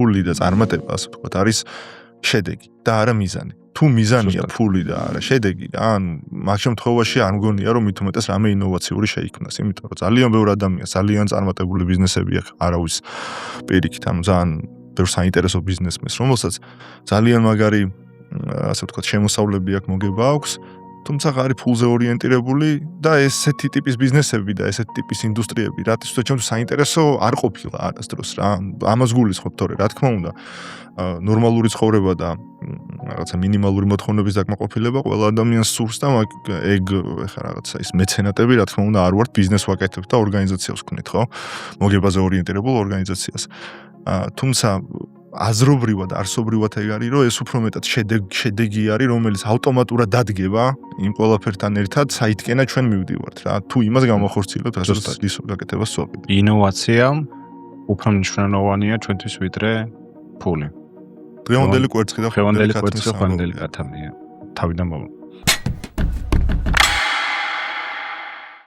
ფული და წარმატება, ასე ვთქვათ, არის შედეგი და არა მიზანი. თუ მიზანია ფული და არა შედეგი, ან მაგ შემთხვევაში არ მგონია რომ მით უმეტეს რამე ინოვაციური შეიქმნას, იმიტომ რომ ძალიან ბევრ ადამიანს ძალიან წარმატებული ბიზნესები აქვს, არავის პირიქით, ანუ ძალიან ბევრ საინტერესო ბიზნესმენს, რომელსაც ძალიან მაგარი ასე ვთქვათ, შემოსავლები აქვს, მოგება აქვს, თუმცა ღარი ფულზე ორიენტირებული და ესეთი ტიპის ბიზნესები და ესეთი ტიპის ინდუსტრიები, რაც თვითონ საინტერესო არ ყოფილა არასდროს რა. ამას გულისხმობ, თორე რა თქმა უნდა, ნორმალური ცხოვრება და რაღაცა მინიმალური მოთხოვნების დაკმაყოფილება ყველა ადამიანს სურს და ეგ ეხლა რაღაცა ის მეცენატები, რა თქმა უნდა, არ ვართ ბიზნეს ვაკეთებ და ორგანიზაციას ვქმნით, ხო? მოგებაზე ორიენტირებულ ორგანიზაციას. თუმცა აზრობრივად, არსობრივად ეგ არის, რომ ეს უფრო მეტად შედეგი არის, რომელიც ავტომატურად დადგება იმ ყველაფერთან ერთად, საითკენა ჩვენ მივდივართ რა. თუ იმას გამახორციელებთ, რასაც ის გაკეთებას ვწვავთ. ინოვაცია უფრო მნიშვნელოვანია ჩვენთვის ვიდრე ფული. დღევანდელი კვერცხი და დღევანდელი კვერცხი და ხვანდელი კათამია. თავიდან